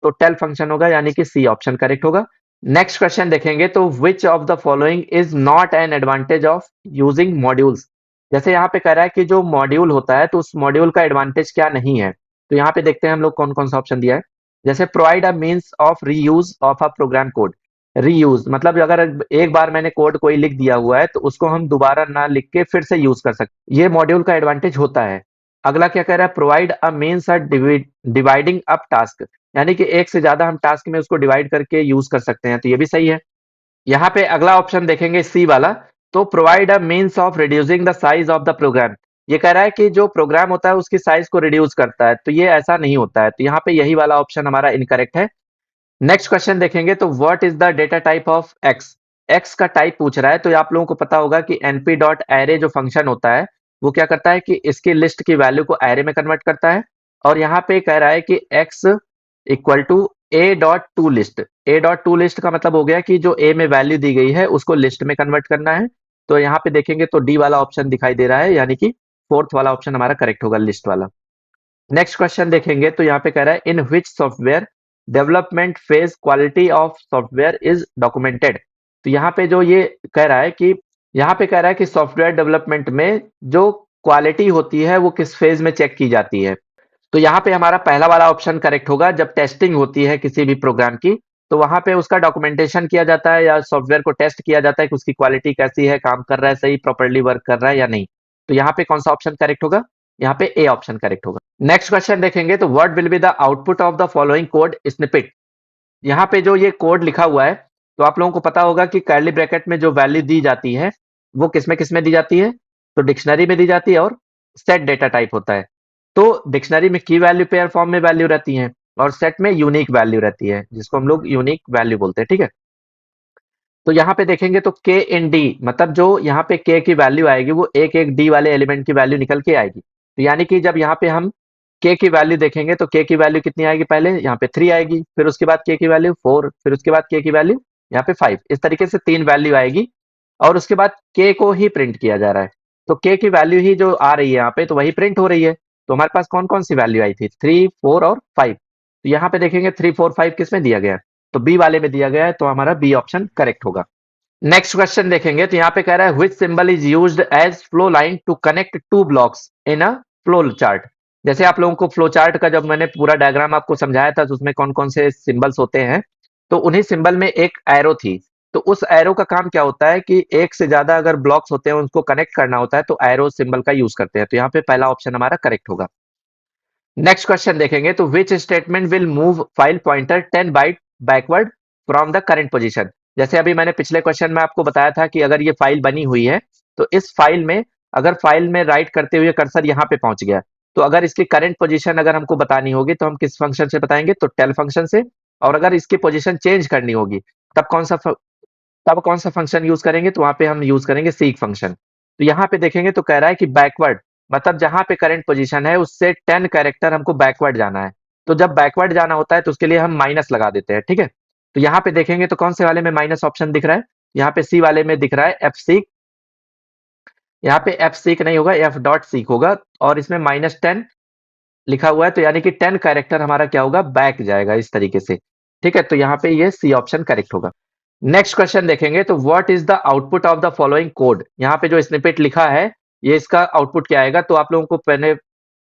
तो टेल फंक्शन होगा, यानी कि सी ऑप्शन करेक्ट होगा। नेक्स्ट क्वेश्चन देखेंगे तो which of the following is not an advantage of using modules. जैसे यहाँ पे कह रहा है कि जो मॉड्यूल होता है तो उस मॉड्यूल का एडवांटेज क्या नहीं है। तो यहाँ पे देखते हैं हम लोग कौन कौन सा ऑप्शन दिया है। जैसे provide a means of reuse of a program code. Reuse मतलब अगर एक बार मैंने कोड कोई लिख दिया हुआ है तो उसको हम दोबारा ना लिख के फिर से यूज कर सकते, ये मॉड्यूल का एडवांटेज होता है। अगला क्या कह रहा है, provide a means dividing up task, यानी कि एक से ज्यादा हम टास्क में उसको डिवाइड करके यूज कर सकते हैं, तो ये भी सही है। यहाँ पे अगला ऑप्शन देखेंगे सी वाला, तो provide a means of reducing the size of the program. ये कह रहा है कि जो प्रोग्राम होता है उसकी साइज को रिड्यूस करता है, तो ये ऐसा नहीं होता है, तो यहाँ पे यही वाला ऑप्शन हमारा इनकरेक्ट है। नेक्स्ट क्वेश्चन देखेंगे तो what is the data type of x. X का टाइप पूछ रहा है, तो आप लोगों को पता होगा कि np डॉट एरे जो फंक्शन होता है वो क्या करता है कि इसकी लिस्ट की वैल्यू को एरे में कन्वर्ट करता है। और यहाँ पे कह रहा है कि x equal to a dot to list. A dot to list का मतलब हो गया कि जो ए में वैल्यू दी गई है उसको लिस्ट में कन्वर्ट करना है। तो यहाँ पे देखेंगे तो डी वाला ऑप्शन दिखाई दे रहा है, यानी कि फोर्थ वाला ऑप्शन हमारा करेक्ट होगा, लिस्ट वाला। नेक्स्ट क्वेश्चन देखेंगे तो यहाँ पे कह रहा है in which software development phase quality of software is documented. तो यहाँ पे जो ये कह रहा है कि यहाँ पे कह रहा है कि सॉफ्टवेयर डेवलपमेंट में जो क्वालिटी होती है वो किस फेज में चेक की जाती है। तो यहाँ पे हमारा पहला वाला ऑप्शन करेक्ट होगा। जब टेस्टिंग होती है किसी भी प्रोग्राम की तो वहां पे उसका डॉक्यूमेंटेशन किया जाता है या सॉफ्टवेयर को टेस्ट किया जाता है कि उसकी क्वालिटी कैसी है, काम कर रहा है सही, प्रॉपर्ली वर्क कर रहा है या नहीं। तो यहाँ पे कौन सा ऑप्शन करेक्ट होगा, यहाँ पे ए ऑप्शन करेक्ट होगा। नेक्स्ट क्वेश्चन देखेंगे तो what will be the output of the following code snippet. यहाँ पे जो ये कोड लिखा हुआ है तो आप लोगों को पता होगा कि कर्ली ब्रैकेट में जो वैल्यू दी जाती है वो किसमें किसमें दी जाती है, तो डिक्शनरी में दी जाती है और सेट डेटा टाइप होता है। तो डिक्शनरी में की वैल्यू पेयर फॉर्म में वैल्यू रहती है और सेट में यूनिक वैल्यू रहती है, जिसको हम लोग यूनिक वैल्यू बोलते हैं, ठीक है। तो यहाँ पे देखेंगे तो के इन डी, मतलब जो यहाँ पे के की वैल्यू आएगी वो एक एक डी वाले एलिमेंट की वैल्यू निकल के आएगी। तो यानी कि जब यहाँ पे हम के की वैल्यू देखेंगे तो के की वैल्यू कितनी आएगी, पहले यहाँ पे 3 आएगी, फिर उसके बाद के की वैल्यू 4, फिर उसके बाद के की वैल्यू यहाँ पे 5, इस तरीके से 3 वैल्यू आएगी और उसके बाद के को ही प्रिंट किया जा रहा है। तो के की वैल्यू ही जो आ रही है यहाँ पे, तो वही प्रिंट हो रही है। तो हमारे पास कौन कौन सी वैल्यू आई थी, 3, 4 और 5। तो यहाँ पे देखेंगे 3, 4, 5 किस में दिया गया है, तो बी वाले में दिया गया है, तो हमारा बी ऑप्शन करेक्ट होगा। नेक्स्ट क्वेश्चन देखेंगे तो यहाँ पे कह रहा है which symbol is used as flow line to connect two blocks in a flow chart. जैसे आप लोगों को फ्लो चार्ट का जब मैंने पूरा डायग्राम आपको समझाया था तो उसमें कौन कौन से सिंबल्स होते हैं, तो उन्हीं सिंबल में एक एरो थी। तो उस एरो का काम क्या होता है कि एक से ज्यादा अगर ब्लॉक्स होते हैं उनको कनेक्ट करना होता है, तो एरो सिंबल का यूज करते हैं। तो यहाँ पे पहला ऑप्शन हमारा करेक्ट होगा। नेक्स्ट क्वेश्चन देखेंगे तो which statement will move file pointer 10 byte backward from the current position. जैसे अभी मैंने पिछले क्वेश्चन में आपको बताया था कि अगर ये फाइल बनी हुई है तो इस फाइल में अगर फाइल में राइट करते हुए कर्सर यहाँ पे पहुंच गया, तो अगर इसकी करंट पोजीशन अगर हमको बतानी होगी तो हम किस फंक्शन से बताएंगे, तो टेल फंक्शन से। और अगर इसकी पोजीशन चेंज करनी होगी तब कौन सा फंक्शन यूज करेंगे, तो वहां पे हम यूज करेंगे सीक फंक्शन। तो यहाँ पे देखेंगे तो कह रहा है कि बैकवर्ड, मतलब जहां पे करंट पोजीशन है उससे 10 कैरेक्टर हमको बैकवर्ड जाना है। तो जब बैकवर्ड जाना होता है तो उसके लिए हम माइनस लगा देते हैं, ठीक है। तो यहाँ पे देखेंगे तो कौन से वाले में माइनस ऑप्शन दिख रहा है, यहाँ पे सी वाले में दिख रहा है एफ सीक। यहाँ पे एफ सीक नहीं होगा, एफ डॉट सीक होगा, और इसमें -10 लिखा हुआ है, तो यानी कि 10 कैरेक्टर हमारा क्या होगा, बैक जाएगा इस तरीके से, ठीक है। तो यहाँ पे ये सी ऑप्शन करेक्ट होगा। नेक्स्ट क्वेश्चन देखेंगे तो what is the output of the following code. यहाँ पे जो स्निपेट लिखा है ये इसका आउटपुट क्या आएगा। तो आप लोगों को पहले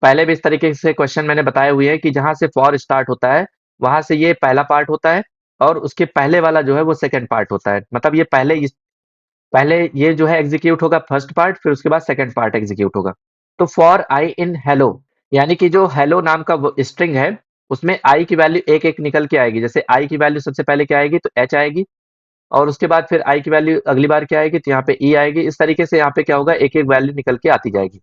पहले भी इस तरीके से क्वेश्चन मैंने बताए हुए हैं कि जहां से फॉर स्टार्ट होता है वहां से ये पहला पार्ट होता है और उसके पहले वाला जो है वो सेकंड पार्ट होता है। मतलब ये पहले ये जो है एग्जीक्यूट होगा फर्स्ट पार्ट, फिर उसके बाद सेकंड पार्ट एग्जीक्यूट होगा। तो फॉर आई इन हेलो, यानी कि जो हेलो नाम का स्ट्रिंग है उसमें आई की वैल्यू एक एक निकल के आएगी। जैसे आई की वैल्यू सबसे पहले क्या आएगी, तो एच आएगी, और उसके बाद फिर आई की वैल्यू अगली बार क्या आएगी, तो यहाँ पे ई आएगी। इस तरीके से यहाँ पे क्या होगा, एक एक वैल्यू निकल के आती जाएगी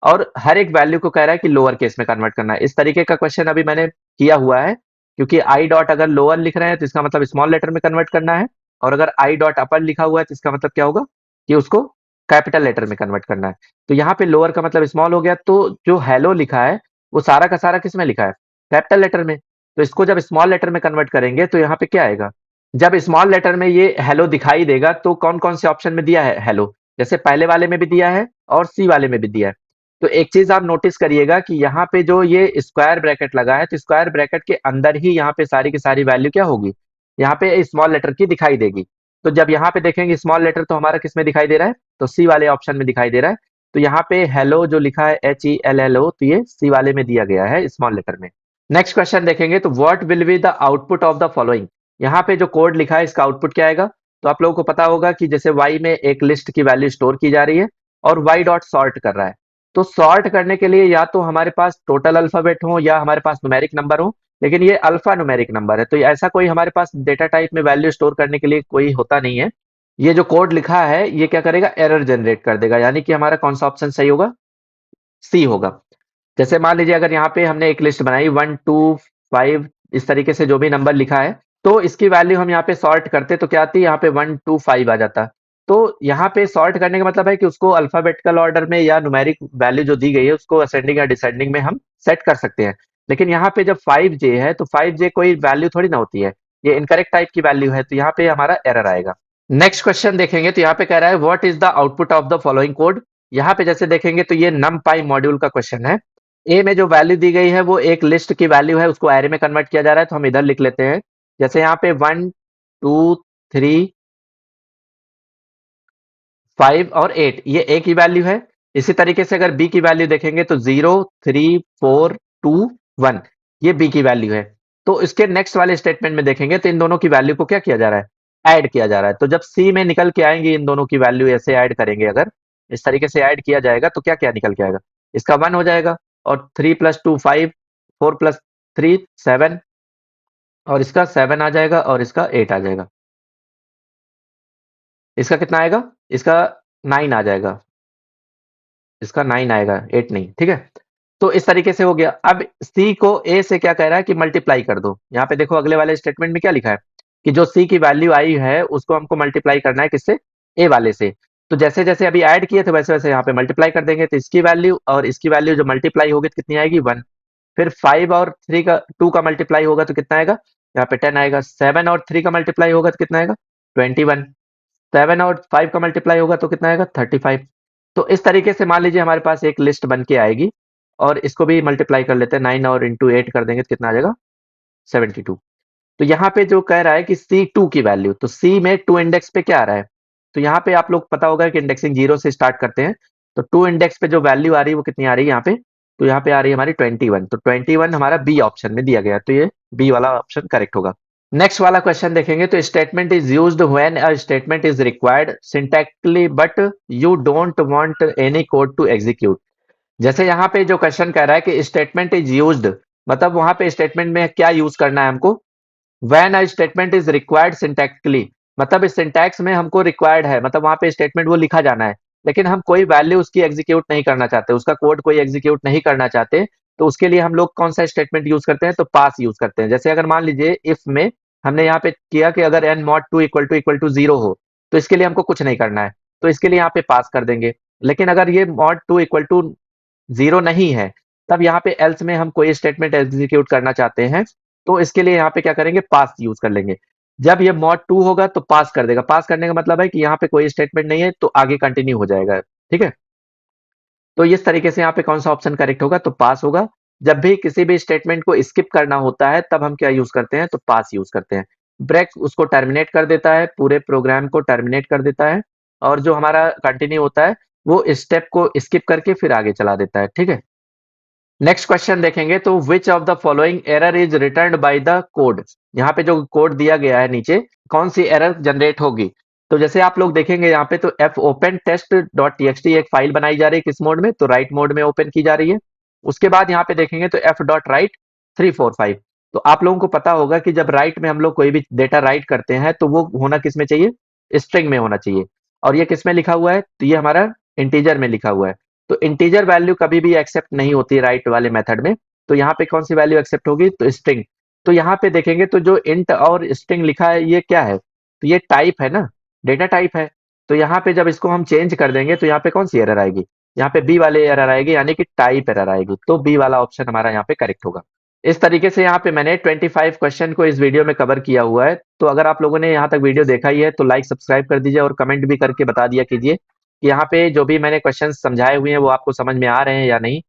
और हर एक वैल्यू को कह रहा है कि लोअर केस में कन्वर्ट करना है। इस तरीके का क्वेश्चन अभी मैंने किया हुआ है, क्योंकि आई डॉट अगर लोअर लिख रहे हैं तो इसका मतलब स्मॉल लेटर में कन्वर्ट करना है, और अगर आई डॉट अपर लिखा हुआ है तो इसका मतलब क्या होगा कि उसको कैपिटल लेटर में कन्वर्ट करना है। तो यहाँ पे लोअर का मतलब स्मॉल हो गया, तो जो हेलो लिखा है वो सारा का सारा किस में लिखा है, कैपिटल लेटर में। तो इसको जब स्मॉल लेटर में कन्वर्ट करेंगे तो यहाँ पे क्या आएगा, जब स्मॉल लेटर में ये हेलो दिखाई देगा तो कौन कौन से ऑप्शन में दिया है हेलो, जैसे पहले वाले में भी दिया है और सी वाले में भी दिया है। तो एक चीज आप नोटिस करिएगा कि यहाँ पे जो ये स्क्वायर ब्रैकेट लगा है तो स्क्वायर ब्रैकेट के अंदर ही यहाँ पे सारी की सारी वैल्यू क्या होगी, यहाँ पे स्मॉल लेटर की दिखाई देगी। तो जब यहाँ पे देखेंगे स्मॉल लेटर तो हमारा किस में दिखाई दे रहा है, तो सी वाले ऑप्शन में दिखाई दे रहा है। तो यहाँ पे हेलो जो लिखा है HELLO, तो ये सी वाले में दिया गया है स्मॉल लेटर में। नेक्स्ट क्वेश्चन देखेंगे तो what will be the output of the following. यहाँ पे जो कोड लिखा है इसका आउटपुट क्या आएगा। तो आप लोगों को पता होगा कि जैसे y में एक लिस्ट की वैल्यू स्टोर की जा रही है और y डॉट सॉर्ट कर रहा है। तो सॉर्ट करने के लिए या तो हमारे पास टोटल अल्फाबेट हो या हमारे पास न्यूमेरिक नंबर हो, लेकिन ये अल्फा न्यूमेरिक नंबर है, तो ऐसा कोई हमारे पास डेटा टाइप में वैल्यू स्टोर करने के लिए कोई होता नहीं है। ये जो कोड लिखा है ये क्या करेगा, एरर जनरेट कर देगा, यानी कि हमारा कौन सा ऑप्शन सही होगा, सी होगा। जैसे मान लीजिए अगर यहाँ पे हमने एक लिस्ट बनाई 1 2 5, इस तरीके से जो भी नंबर लिखा है, तो इसकी वैल्यू हम यहाँ पे सॉर्ट करते तो क्या आती, यहाँ पे 1 2 5 आ जाता। तो यहाँ पे सॉर्ट करने का मतलब है कि उसको अल्फाबेटिकल ऑर्डर में या न्यूमेरिक वैल्यू जो दी गई है उसको असेंडिंग या डिसेंडिंग में हम सेट कर सकते हैं। लेकिन यहाँ पे जब 5J है तो 5J कोई वैल्यू थोड़ी ना होती है, ये इनकरेक्ट टाइप की वैल्यू है, तो यहाँ पे हमारा एरर आएगा। नेक्स्ट क्वेश्चन देखेंगे तो यहाँ पे कह रहा है what is the output of the following code. यहाँ पे जैसे देखेंगे तो ये numpy मॉड्यूल का क्वेश्चन है। ए में जो वैल्यू दी गई है वो एक लिस्ट की वैल्यू है, उसको एरे में कन्वर्ट किया जा रहा है, तो हम इधर लिख लेते हैं। जैसे यहाँ पे 1 2 3 5 और 8 ये ए की वैल्यू है। इसी तरीके से अगर बी की वैल्यू देखेंगे तो 0 3 4 2 1 ये बी की वैल्यू है। तो इसके नेक्स्ट वाले स्टेटमेंट में देखेंगे तो इन दोनों की वैल्यू को क्या किया जा रहा है, ऐड किया जा रहा है। तो जब सी में निकल के आएंगे इन दोनों की वैल्यू ऐसे ऐड करेंगे, अगर इस तरीके से ऐड किया जाएगा तो क्या क्या निकल के आएगा, इसका 1 हो जाएगा, और 3 + 2 5, 4 + 3 7, और इसका 7 आ जाएगा और इसका 8 आ जाएगा। इसका कितना आएगा, इसका 9 आ जाएगा, इसका 9 आएगा, 8 नहीं, ठीक है। तो इस तरीके से हो गया। अब सी को ए से क्या कह रहा है कि मल्टीप्लाई कर दो। यहाँ पे देखो अगले वाले स्टेटमेंट में क्या लिखा है कि जो सी की वैल्यू आई है उसको हमको मल्टीप्लाई करना है किससे, ए वाले से। तो जैसे जैसे अभी ऐड किए थे वैसे वैसे यहाँ पे मल्टीप्लाई कर देंगे, तो इसकी वैल्यू और इसकी वैल्यू जो मल्टीप्लाई होगी तो कितनी आएगी 1। फिर 5 और 3 का 2 का मल्टीप्लाई होगा तो कितना आएगा, यहाँ पे 10 आएगा। 7 और 3 का मल्टीप्लाई होगा तो कितना आएगा 21। 7 और 5 का मल्टीप्लाई होगा तो कितना आएगा 35। तो इस तरीके से मान लीजिए हमारे पास एक लिस्ट बन के आएगी और इसको भी मल्टीप्लाई कर लेते हैं। 9 और इंटू 8 कर देंगे तो कितना आ जाएगा 72। तो यहाँ पे जो कह रहा है कि C2 की वैल्यू, तो C में 2 इंडेक्स पे क्या आ रहा है, तो यहाँ पे आप लोग पता होगा कि इंडेक्सिंग 0 से स्टार्ट करते हैं। तो 2 इंडेक्स पे जो वैल्यू आ रही है वो कितनी आ रही है यहाँ पे, तो यहाँ पे आ रही है हमारी 21। तो 21 हमारा बी ऑप्शन में दिया गया, तो ये बी वाला ऑप्शन करेक्ट होगा। नेक्स्ट वाला क्वेश्चन देखेंगे, तो statement is used when a statement is required syntactically but you don't want any code to execute. जैसे यहाँ पे जो क्वेश्चन कह रहा है कि स्टेटमेंट इज यूज्ड, मतलब वहां पे स्टेटमेंट में क्या यूज करना है हमको, when a statement is required syntactically, मतलब इस सिंटैक्स में हमको रिक्वायर्ड है, मतलब वहां पे स्टेटमेंट वो लिखा जाना है, लेकिन हम कोई वैल्यू उसकी एग्जीक्यूट नहीं करना चाहते, उसका कोड कोई एग्जीक्यूट नहीं करना चाहते। तो उसके लिए हम लोग कौन सा स्टेटमेंट यूज करते हैं, तो पास यूज करते हैं। जैसे अगर मान लीजिए इफ में हमने यहाँ पे किया कि अगर n मॉड 2 इक्वल टू 0 हो, तो इसके लिए हमको कुछ नहीं करना है, तो इसके लिए यहाँ पे पास कर देंगे। लेकिन अगर ये मॉड 2 इक्वल टू 0 नहीं है, तब यहाँ पे एल्स में हम कोई स्टेटमेंट एग्जीक्यूट करना चाहते हैं, तो इसके लिए यहाँ पे क्या करेंगे, पास यूज कर लेंगे। जब ये मॉड 2 होगा तो पास कर देगा। पास करने का मतलब है कि यहाँ पे कोई स्टेटमेंट नहीं है तो आगे कंटिन्यू हो जाएगा। ठीक है, तो इस तरीके से यहाँ पे कौन सा ऑप्शन करेक्ट होगा, तो पास होगा। जब भी किसी भी स्टेटमेंट को स्किप करना होता है तब हम क्या यूज करते हैं, तो पास यूज करते हैं। ब्रेक उसको टर्मिनेट कर देता है, पूरे प्रोग्राम को टर्मिनेट कर देता है, और जो हमारा कंटिन्यू होता है वो स्टेप को स्किप करके फिर आगे चला देता है। ठीक है, नेक्स्ट क्वेश्चन देखेंगे, तो which of the following error is return by the code. यहाँ पे जो कोड दिया गया है नीचे, कौन सी एरर जनरेट होगी। तो जैसे आप लोग देखेंगे यहाँ पे, तो F open test dot T एक फाइल बनाई जा रही है किस मोड में, तो राइट मोड में ओपन की जा रही है। उसके बाद यहाँ पे देखेंगे तो एफ डॉट राइट 345। तो आप लोगों को पता होगा कि जब राइट में हम लोग कोई भी डेटा राइट करते हैं तो वो होना किस में चाहिए, स्ट्रिंग में होना चाहिए। और ये किस में लिखा हुआ है, तो ये हमारा इंटीजर में लिखा हुआ है। तो इंटीजर वैल्यू कभी भी एक्सेप्ट नहीं होती राइट वाले मेथड में। तो यहाँ पे कौन सी वैल्यू एक्सेप्ट होगी, तो स्ट्रिंग। तो यहाँ पे देखेंगे तो जो इंट और स्ट्रिंग लिखा है ये क्या है, तो ये टाइप है ना, डेटा टाइप है। तो यहाँ पे जब इसको हम चेंज कर देंगे तो यहाँ पे कौन सी एरर आएगी, यहाँ पे बी वाले एरर आएगी, यानी कि टाइप एरर आएगी। तो बी वाला ऑप्शन हमारा यहाँ पे करेक्ट होगा। इस तरीके से यहाँ पे मैंने 25 क्वेश्चन को इस वीडियो में कवर किया हुआ है। तो अगर आप लोगों ने यहाँ तक वीडियो देखा ही है तो लाइक सब्सक्राइब कर दीजिए और कमेंट भी करके बता दिया कीजिए कि यहाँ पे जो भी मैंने क्वेश्चन समझाए हुए हैं वो आपको समझ में आ रहे हैं या नहीं।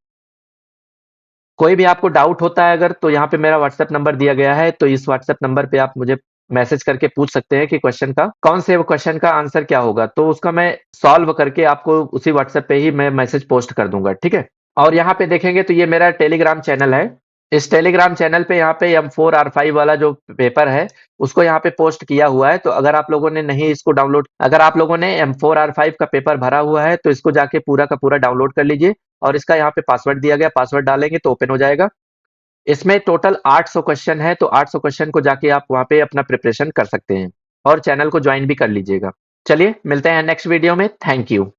कोई भी आपको डाउट होता है अगर, तो यहाँ पे मेरा व्हाट्सएप नंबर दिया गया है, तो इस व्हाट्सएप नंबर पे आप मुझे मैसेज करके पूछ सकते हैं कि क्वेश्चन का कौन से क्वेश्चन का आंसर क्या होगा, तो उसका मैं सॉल्व करके आपको उसी व्हाट्सएप पे ही मैं मैसेज पोस्ट कर दूंगा। ठीक है, और यहाँ पे देखेंगे तो ये मेरा टेलीग्राम चैनल है। इस टेलीग्राम चैनल पे यहाँ पे M4R5 वाला जो पेपर है उसको यहाँ पे पोस्ट किया हुआ है। तो अगर आप लोगों ने नहीं इसको डाउनलोड, अगर आप लोगों ने M4R5 का पेपर भरा हुआ है तो इसको जाके पूरा का पूरा डाउनलोड कर लीजिए। और इसका यहाँ पे पासवर्ड दिया गया, पासवर्ड डालेंगे तो ओपन हो जाएगा। इसमें टोटल 800 क्वेश्चन है, तो 800 क्वेश्चन को जाके आप वहाँ पे अपना प्रिपरेशन कर सकते हैं और चैनल को ज्वाइन भी कर लीजिएगा। चलिए मिलते हैं नेक्स्ट वीडियो में। Thank you.